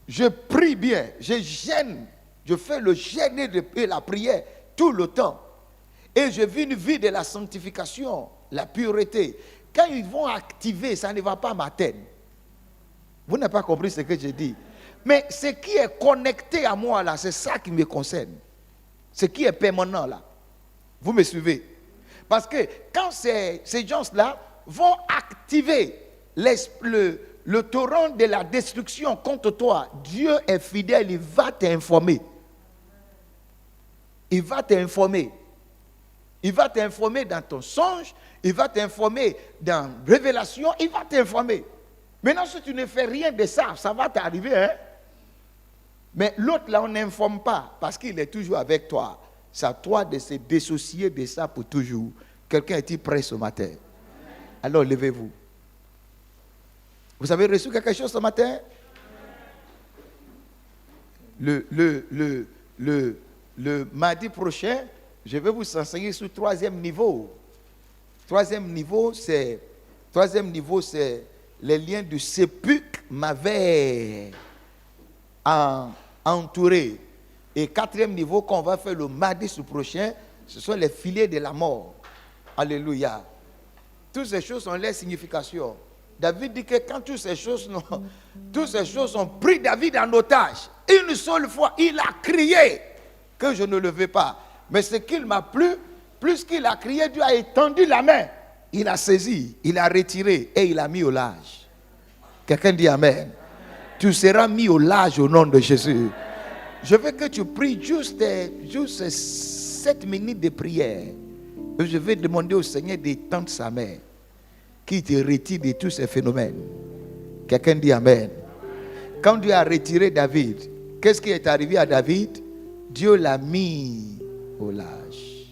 B: je prie bien, je gêne, je fais le jeûne et la prière tout le temps. Et je vis une vie de la sanctification, la pureté. Quand ils vont activer, ça ne va pas m'atteindre. Vous n'avez pas compris ce que je dis. Mais ce qui est connecté à moi là, c'est ça qui me concerne. Ce qui est permanent là. Vous me suivez? Parce que quand ces gens-là vont activer le torrent de la destruction contre toi, Dieu est fidèle, il va t'informer. Il va t'informer. Il va t'informer dans ton songe, il va t'informer dans révélation, il va t'informer. Maintenant, si tu ne fais rien de ça, ça va t'arriver. Hein? Mais l'autre là, on n'informe pas parce qu'il est toujours avec toi. C'est à toi de se dissocier de ça pour toujours. Quelqu'un est-il prêt ce matin? Alors levez-vous. Vous avez reçu quelque chose ce matin? Le mardi prochain, je vais vous enseigner sur le 3e niveau. 3e niveau, c'est les liens du sépulcre m'avaient entouré. Et 4e niveau qu'on va faire le mardi prochain, ce sont les filets de la mort. Alléluia. Toutes ces choses ont leur signification. David dit que quand toutes ces choses ont pris David en otage, une seule fois, il a crié que je ne le veux pas. Mais ce qu'il m'a plu, plus qu'il a crié, Dieu a étendu la main. Il a saisi, il a retiré et il a mis au large. Quelqu'un dit Amen. Tu seras mis au large au nom de Jésus. Je veux que tu pries juste 7 minutes de prière. Je vais demander au Seigneur d'étendre sa main, qui te retire de tous ces phénomènes. Quelqu'un dit Amen. Quand Dieu a retiré David, qu'est-ce qui est arrivé à David? Dieu l'a mis au large.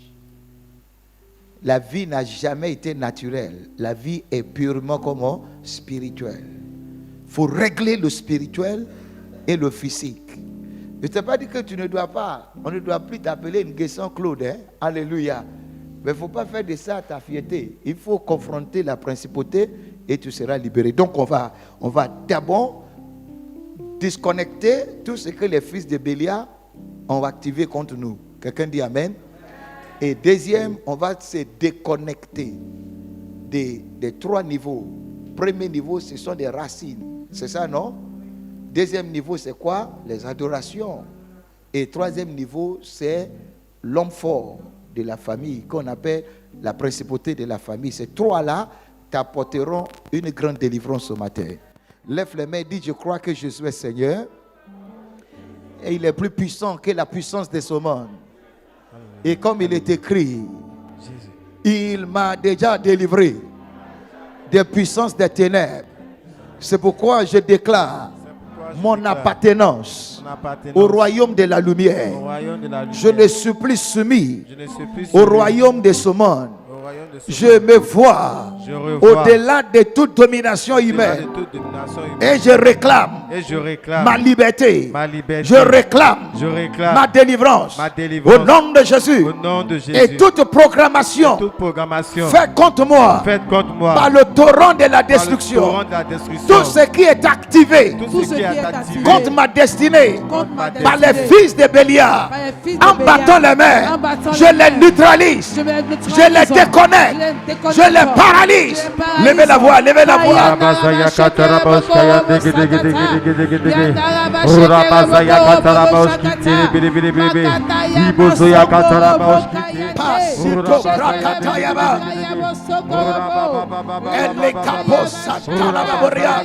B: La vie n'a jamais été naturelle. La vie est purement comment? Spirituelle. Il faut régler le spirituel et le physique. Je ne t'ai pas dit que tu ne dois pas, on ne doit plus t'appeler une Guesson Claude. Hein? Alléluia. Mais il ne faut pas faire de ça ta fierté. Il faut confronter la principauté et tu seras libéré. Donc on va d'abord disconnecter tout ce que les fils de Bélial ont activé contre nous. Quelqu'un dit Amen. Et deuxième, on va se déconnecter des 3 niveaux. Premier niveau, ce sont des racines. C'est ça, non? Deuxième niveau, c'est quoi? Les adorations. Et 3e niveau, c'est l'homme fort de la famille, qu'on appelle la principauté de la famille. Ces 3-là t'apporteront une grande délivrance ce matin. Lève les mains et dis, je crois que Jésus est Seigneur. Et il est plus puissant que la puissance de ce monde. Et comme il est écrit, il m'a déjà délivré des puissances des ténèbres. C'est pourquoi je déclare mon appartenance au royaume de la lumière. Je ne suis plus soumis au royaume de ce monde. Je me vois au-delà de toute domination humaine. Et je réclame ma liberté. Je réclame ma délivrance. Au nom de Jésus. Et toute programmation faite contre moi par le torrent de la destruction. Tout ce qui est activé contre ma destinée par les fils de Bélial, en battant les mains, je les neutralise. Je les déconnecte. Je les paralyse. l'église. Levez la voix, levez la voix. Pasito Brakatayaba. Elle caposa talababoria.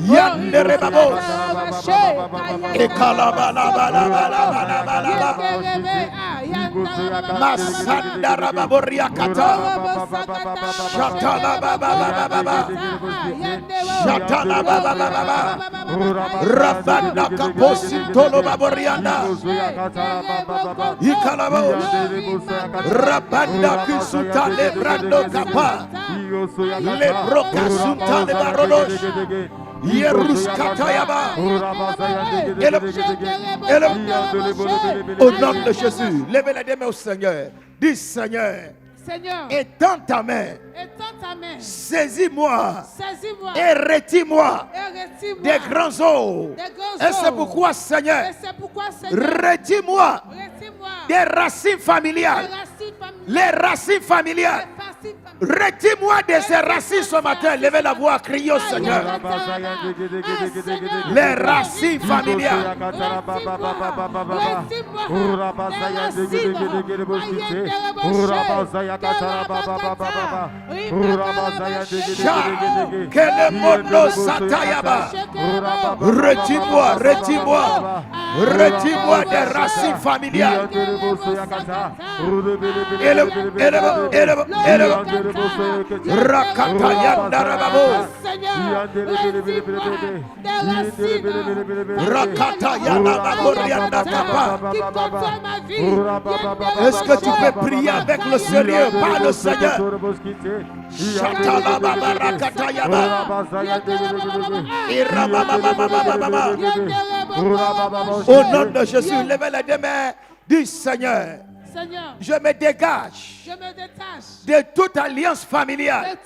B: Yandere babos. Ekalabalabalabalabalaba. Masanda rababoria kata. Shatala bababababa. Shatala bababababa. Rabanda kaposi tolo baborianda. Ikalabos. Rabanda kisuta lebrando kapa. Lebroka sunta lebarodos. Yeruskatayaba. Au nom de Jésus, levez les deux mains au Seigneur. Dis Seigneur, étends ta main, saisis-moi et retire-moi des grands eaux. Et c'est pourquoi Seigneur, retire-moi des racines familiales. Les racines familiales. Retire-moi de ces racines ce matin. Levez la voix, criez au Seigneur. Les racines familiales. Retire-moi, retire-moi. Retire-moi des racines familiales. Est-ce que tu peux prier avec le sérieux par le Seigneur? Au nom de Jésus, levez les deux mains. Dis Seigneur, je me dégage de toute alliance familiale.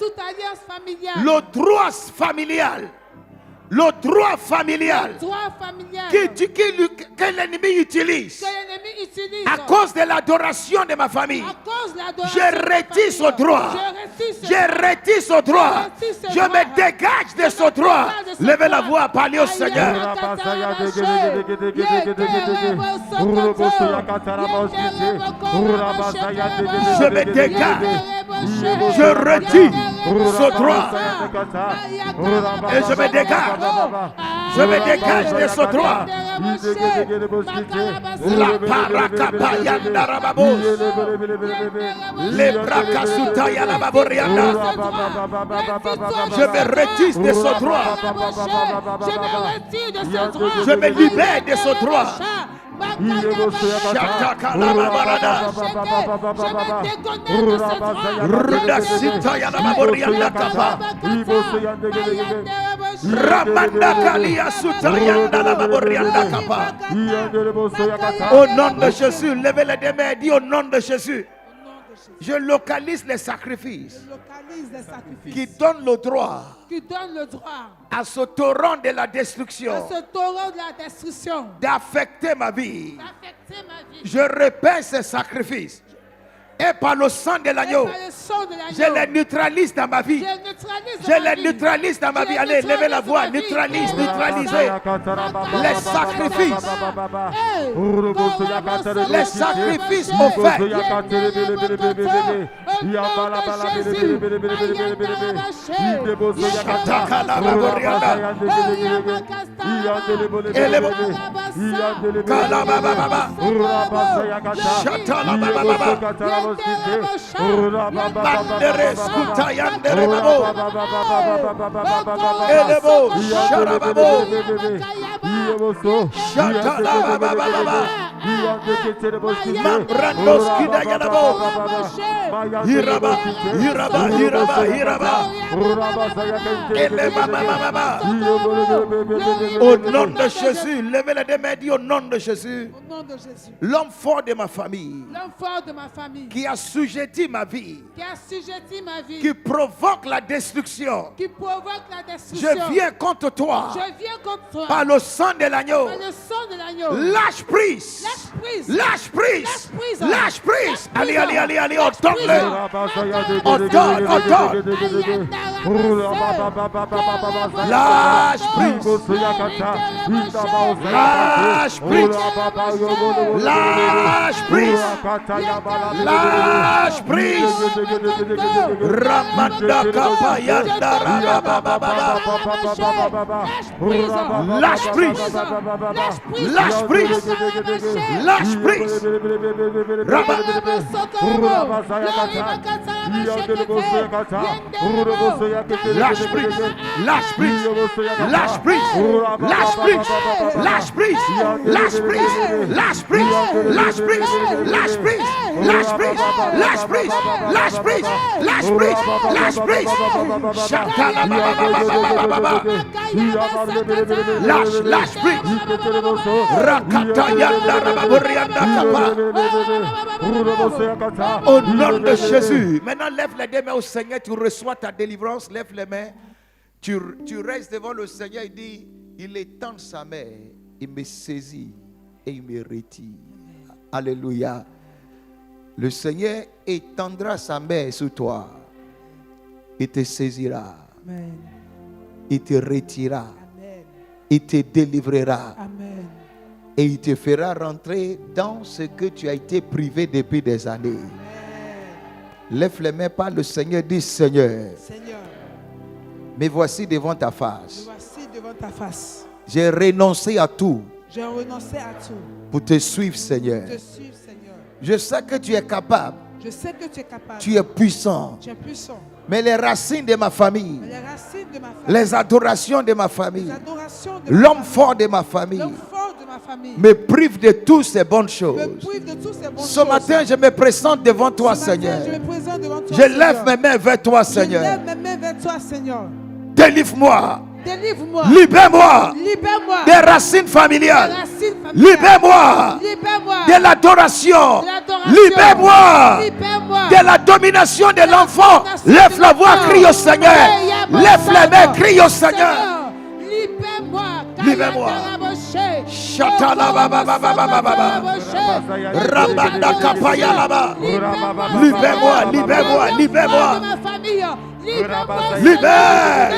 B: Le droit familial. Le droit familial que l'ennemi utilise à cause de l'adoration de ma famille. Je retire ce droit. Je retire ce droit. Je me dégage de ce droit. Levez la voix, parlez au Seigneur. Je me dégage. Je retire ce droit. Et je me dégage. Je me dégage de ce droit. La parakapa yanda rababos. Les brakasuta yanda baborianda. Je me retire de ce droit. Je me libère de ce droit. Au nom de Jésus, levez les deux mains, dis au nom de Jésus. Je localise les sacrifices qui donnent le droit à ce torrent de la destruction d'affecter ma vie. Je répète ces sacrifices. Et par le sang de l'agneau, je les neutralise dans ma vie. Je les neutralise dans ma vie. Allez, levez la voix. Neutralise, neutralisez. Les sacrifices. Les sacrifices offerts. Au nom de Jésus, levez les deux mains, dis au nom de Jésus. L'homme fort de ma famille, qui a assujetti ma vie, qui provoque la destruction, je viens contre toi par le sang de l'agneau. Lâche prise Lâche prise.
A: Lâche prise.
B: Lâche prise. Allez, allez, allez, allez, on
A: Lâche
B: donne
A: prise.
B: le. On donne, on donne. Lâche prise. Lâche prise. Lâche prise. Lâche prise. Ramanda kapayanda rabababa. Lâche prise. Lâche prise. Lâche prise. Lâche prise. Lâche prise. Lâche prise. Lâche prise. Lâche prise. Lâche prise. Lâche prise. Lâche prise. Lâche prise. Lâche prise. Lâche prise. Lâche prise. Lâche prise. Lâche prise. Chatala baba. Lâche, lâche prise. Rakata yanda rababurianda kapa. Au nom de Jésus. Maintenant, lève les deux mains au Seigneur. Tu reçois ta délivrance. Lève les mains. Tu restes devant le Seigneur. Il dit, il étend sa main. Il me saisit et il me retire. Alléluia. Le Seigneur étendra sa main sur toi. Il te saisira.
A: Amen.
B: Il te retirera.
A: Amen.
B: Il te délivrera.
A: Amen.
B: Et il te fera rentrer dans ce que tu as été privé depuis des années.
A: Amen.
B: Lève les mains par le Seigneur. Dis, Seigneur,
A: Seigneur,
B: me voici devant ta
A: me
B: face.
A: voici devant ta face.
B: J'ai renoncé à tout
A: J'ai renoncé à tout.
B: pour te suivre, Seigneur.
A: Je suis Seigneur.
B: Je sais que tu es capable.
A: Je sais que tu es capable.
B: Tu es puissant.
A: Tu es puissant.
B: Mais les racines de ma famille,
A: Les racines de ma famille.
B: les adorations de ma famille,
A: Les adorations de ma
B: l'homme
A: famille,
B: fort de ma famille
A: l'homme fort de ma famille
B: me prive de toutes ces bonnes
A: me
B: choses.
A: prive de toutes ces bonnes
B: Ce
A: choses.
B: matin, je me présente devant toi,
A: Ce matin,
B: Seigneur.
A: je me présente devant toi,
B: Je
A: Seigneur.
B: lève mes mains vers toi,
A: Je
B: Seigneur.
A: lève mes mains vers toi, Seigneur.
B: Délivre-moi.
A: Délivre-moi.
B: Libère-moi
A: Libère-moi.
B: des racines familiales.
A: Des racines familiales.
B: Libère-moi
A: Libère-moi.
B: de l'adoration.
A: De l'adoration.
B: Libère-moi
A: Libère-moi.
B: de la domination de l'enfant. Lève la voix, crie au Seigneur. Lève les mains, crie au Seigneur.
A: Libère-moi.
B: Libère-moi. Chatala baba baba baba baba. Rabanda kapaya laba. Libère-moi, libère-moi, libère-moi. Libère.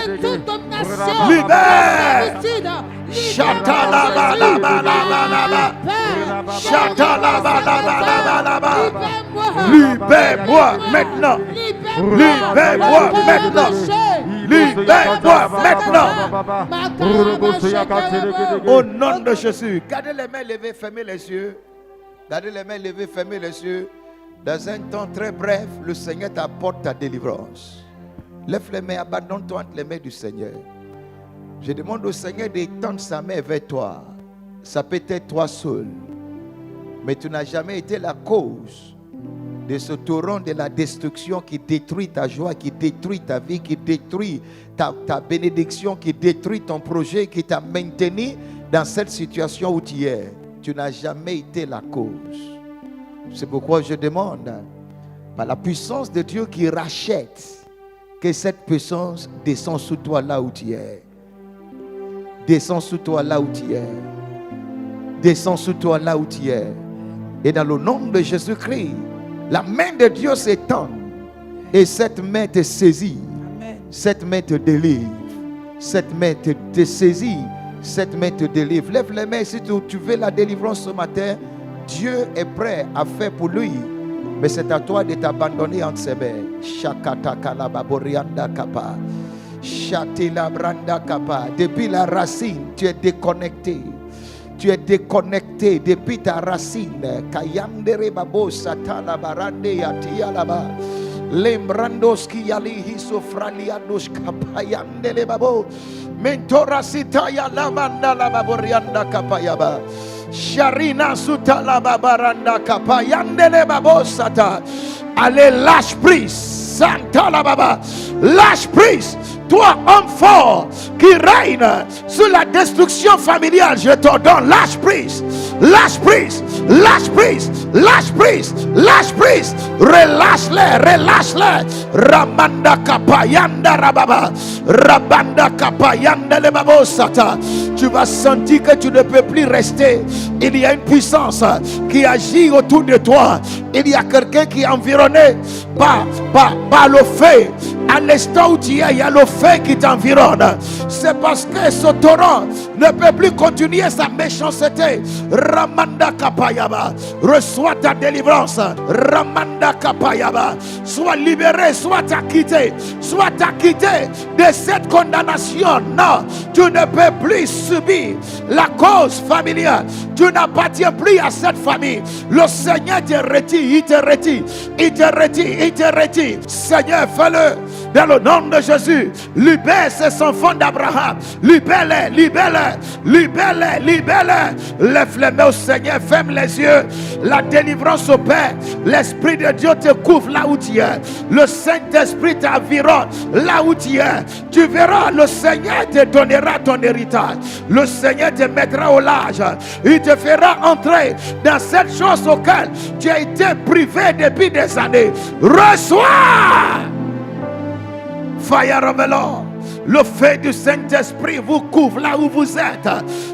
B: Libère. Chatala baba baba baba. Chatala baba baba baba. Libère-moi maintenant. Libère-moi maintenant. Libère-moi maintenant. Au nom de Jésus. Gardez les mains levées, fermez les yeux. Gardez les mains levées, fermez les yeux. Dans un temps très bref, le Seigneur t'apporte ta délivrance. Lève les mains, abandonne-toi entre les mains du Seigneur. Je demande au Seigneur d'étendre sa main vers toi. Ça peut être toi seul. Mais tu n'as jamais été la cause de ce torrent de la destruction qui détruit ta joie, qui détruit ta vie, qui détruit ta bénédiction, qui détruit ton projet, qui t'a maintenu dans cette situation où tu es. Tu n'as jamais été la cause. C'est pourquoi je demande, par la puissance de Dieu qui rachète, que cette puissance descende sous toi là où tu es. Descends sous toi là où tu es. Descends sous toi là où tu es. Et dans le nom de Jésus-Christ, la main de Dieu s'étend. Et cette main te saisit.
A: Amen.
B: Cette main te délivre. Cette main te saisit. Cette main te délivre. Lève les mains si tu veux la délivrance ce matin. Dieu est prêt à faire pour lui. Mais c'est à toi de t'abandonner entre ses mains. Shakata kalababorianda kapa. Shatila branda kapa. Depuis la racine, tu es déconnecté. Tu es déconnecté depuis ta racine. Kayandere babo satala barande yatia laba. Lembrandos ki yali hisofraliados kapayandele babo. Mentora sitaya lamanda lababorianda kapayaba. Sharina sutala babaranda kapayandele babo sata. Allez, lâche prise. Santa la baba. Lâche prise. toi, homme fort, qui règne sur la destruction familiale, je t'ordonne, lâche prise, lâche prise, lâche prise, lâche prise, lâche prise, relâche-les, relâche-les. Ramanda kapayanda rababa, rabanda kapayanda le babosata. Tu vas sentir que tu ne peux plus rester. Il y a une puissance qui agit autour de toi. Il y a quelqu'un qui est environné par le feu. À l'instant où tu es, il y a le feu qui t'environne. C'est parce que ce torrent ne peut plus continuer sa méchanceté. Ramanda kapayaba, reçois ta délivrance. Ramanda kapayaba, sois libéré, sois acquitté de cette condamnation. Non, tu ne peux plus subir la cause familiale. Tu n'appartiens plus à cette famille. Le Seigneur te retire, il te retire, il te retire, il te retire. Seigneur, fais-le dans le nom de Jésus. Libère ces enfants d'Abraham. Libère-les, libère-les, libère-les, libère-les. Lève les mains au Seigneur, ferme les yeux. La délivrance opère. L'Esprit de Dieu te couvre là où tu es. Le Saint-Esprit t'environne là où tu es. Tu verras, le Seigneur te donnera ton héritage. Le Seigneur te mettra au large. Il te fera entrer dans cette chose auquel tu as été privé depuis des années. Reçois! Fire of the Lord. Le feu du Saint-Esprit vous couvre là où vous êtes.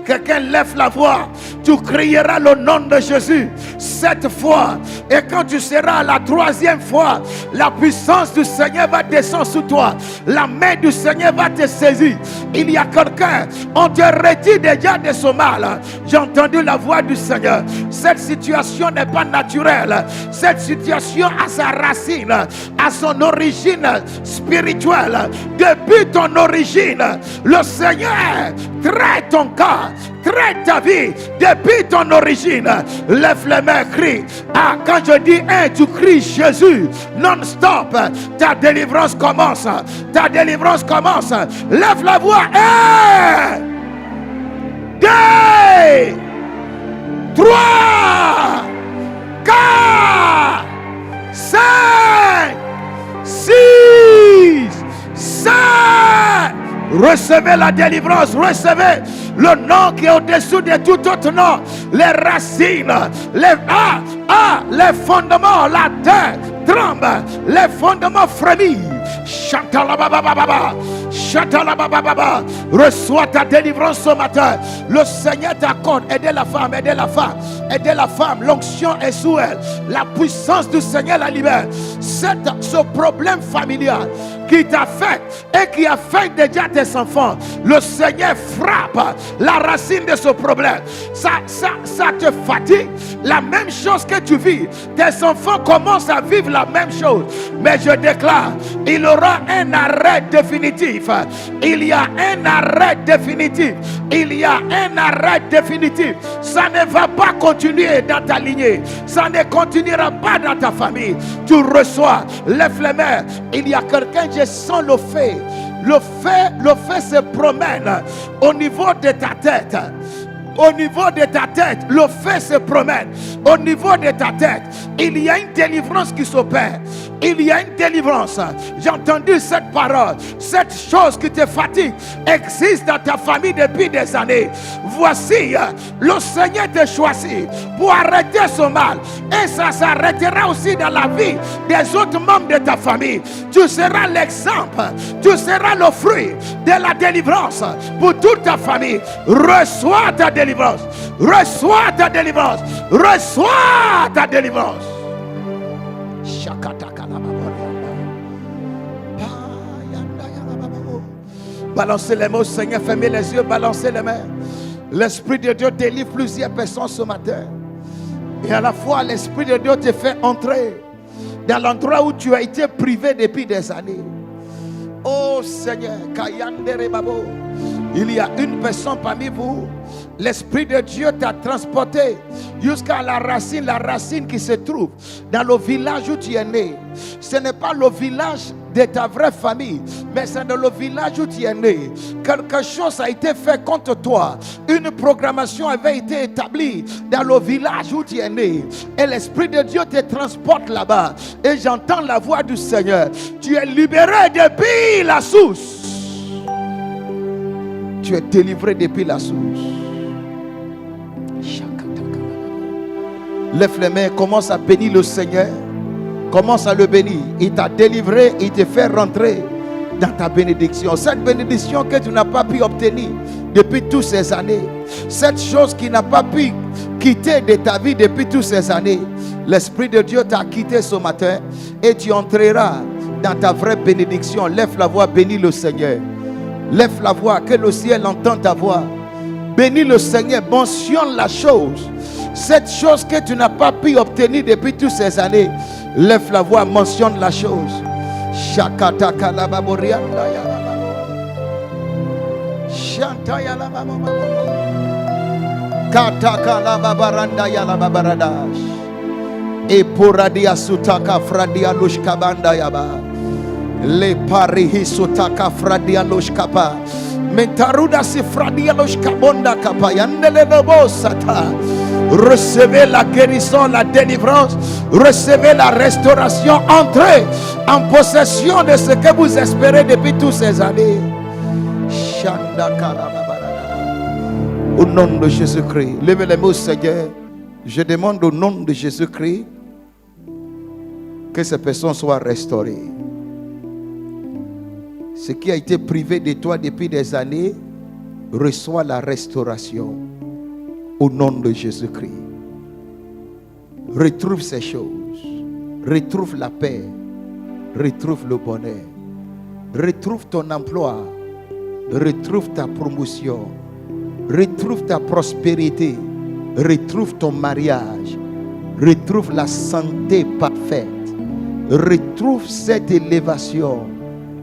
B: Quelqu'un lève la voix. Tu crieras le nom de Jésus 7 fois. Et quand tu seras la 3e fois, la puissance du Seigneur va descendre sur toi. La main du Seigneur va te saisir. Il y a quelqu'un, on te retire déjà de ce mal. J'ai entendu la voix du Seigneur. Cette situation n'est pas naturelle. Cette situation a sa racine, a son origine spirituelle. Depuis ton origine, le Seigneur traite ton cas, traite ta vie depuis ton origine. Lève les mains, crie. Ah, quand je dis un, tu cries Jésus non-stop. Ta délivrance commence. Ta délivrance commence. Lève la voix. 1, 2, 3, 4, 5, 6, 7. Recevez la délivrance, recevez le nom qui est au-dessous de tout autre nom. Les racines, les fondements, la terre tremble, les fondements frémissent. Chantalabababa, chantalabababa. Reçois ta délivrance ce matin. Le Seigneur t'accorde. Aidez la femme, aidez la femme, aidez la femme. L'onction est sous elle. La puissance du Seigneur la libère. Ce problème familial qui t'a fait et qui affecte déjà tes enfants, le Seigneur frappe la racine de ce problème. Ça te fatigue. La même chose que tu vis, tes enfants commencent à vivre la même chose. Mais je déclare, il y aura un arrêt définitif. Il y a un arrêt définitif. Il y a un arrêt définitif. Ça ne va pas continuer dans ta lignée. Ça ne continuera pas dans ta famille. Tu reçois. Lève les mains. Il y a quelqu'un, je sens le feu. Le feu se promène au niveau de ta tête. Au niveau de ta tête, le feu se promène. Au niveau de ta tête, il y a une délivrance qui s'opère. Il y a une délivrance. J'ai entendu cette parole. Cette chose qui te fatigue existe dans ta famille depuis des années. Voici, le Seigneur te choisit pour arrêter ce mal. Et ça s'arrêtera aussi dans la vie des autres membres de ta famille. Tu seras l'exemple. Tu seras le fruit de la délivrance pour toute ta famille. Reçois ta délivrance. Reçois ta délivrance. Reçois ta délivrance. Balancez les mains au Seigneur, fermez les yeux, balancez les mains. L'Esprit de Dieu délivre plusieurs personnes ce matin. Et à la fois, l'Esprit de Dieu te fait entrer dans l'endroit où tu as été privé depuis des années. Oh Seigneur, il y a une personne parmi vous. L'Esprit de Dieu t'a transporté jusqu'à la racine qui se trouve dans le village où tu es né. Ce n'est pas le village de ta vraie famille, mais c'est dans le village où tu es né. Quelque chose a été fait contre toi. Une programmation avait été établie dans le village où tu es né. Et l'Esprit de Dieu te transporte là-bas. Et j'entends la voix du Seigneur. Tu es libéré depuis la source. tu es délivré depuis la source. Lève les mains, commence à bénir le Seigneur. Commence à le bénir. Il t'a délivré, il te fait rentrer dans ta bénédiction. Cette bénédiction que tu n'as pas pu obtenir depuis toutes ces années. Cette chose qui n'a pas pu quitter de ta vie depuis toutes ces années. L'Esprit de Dieu t'a quitté ce matin et tu entreras dans ta vraie bénédiction. Lève la voix, bénis le Seigneur. Lève la voix, que le ciel entende ta voix. Bénis le Seigneur, mentionne la chose. Cette chose que tu n'as pas pu obtenir depuis toutes ces années. Lève la voix, mentionne la chose. Shakata kalababorianda ya baba. Shanta ya la baba. Kata kalababaranda ya la babaradash. E poradia sutaka fradia lushkabanda ya ba. Le parihi sutaka fradia lushkapa. Mentaruda si fradia lushkabonda kapa. Yandele lobo sata. Recevez la guérison, la délivrance. Recevez la restauration. Entrez en possession de ce que vous espérez depuis toutes ces années. Au nom de Jésus-Christ. Levez les mains, Seigneur. Je demande au nom de Jésus-Christ que ces personnes soient restaurées. Ce qui a été privé de toi depuis des années reçoit la restauration. Au nom de Jésus-Christ. Retrouve ces choses. Retrouve la paix. Retrouve le bonheur. Retrouve ton emploi. Retrouve ta promotion. Retrouve ta prospérité. Retrouve ton mariage. Retrouve la santé parfaite. Retrouve cette élévation.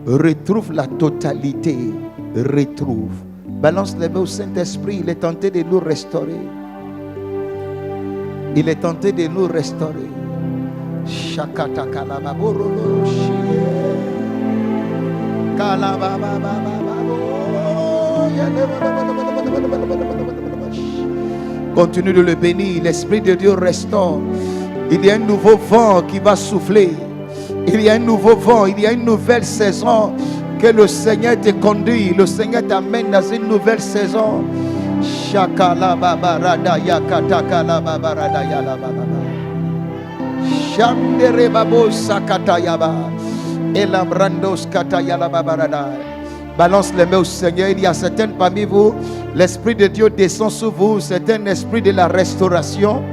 B: Retrouve la totalité. Retrouve. Balance les mains au Saint-Esprit. Il est tenté de nous restaurer. Il est tenté de nous restaurer. Shakata kalababorolo shie. Continue de le bénir. L'Esprit de Dieu restaure. Il y a un nouveau vent qui va souffler. Il y a un nouveau vent. Il y a une nouvelle saison. Que le Seigneur te conduit. Le Seigneur t'amène dans une nouvelle saison. Shakala babarada yakataka babarada yala bababa. Shandere babo sakata yaba. Elabrandos kata yala babarada. Balance les mains au Seigneur. Il y a certains parmi vous, l'Esprit de Dieu descend sur vous. C'est un esprit de la restauration.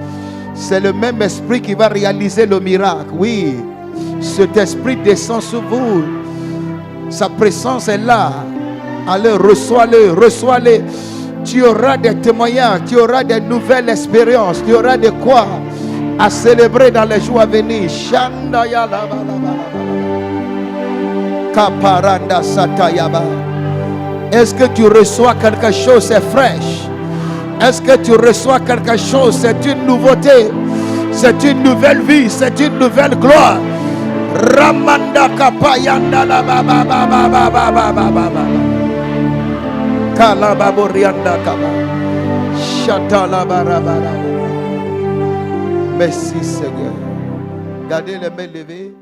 B: C'est le même esprit qui va réaliser le miracle. Oui, cet esprit descend sur vous. Sa présence est là. Allez, reçois-le, reçois-le. Tu auras des témoignages, tu auras des nouvelles expériences, tu auras de quoi à célébrer dans les jours à venir. Shandaya la ba la ba. Kaparanda satayaba. Est-ce que tu reçois quelque chose, c'est fraîche? Est-ce que tu reçois quelque chose, c'est une nouveauté? C'est une nouvelle vie, c'est une nouvelle gloire. Ramanda kapayanda la ba ba ba ba ba ba ba ba ba. Kalababorianda kaba. Shatala barabara. Merci Seigneur. Gardez les mains levées.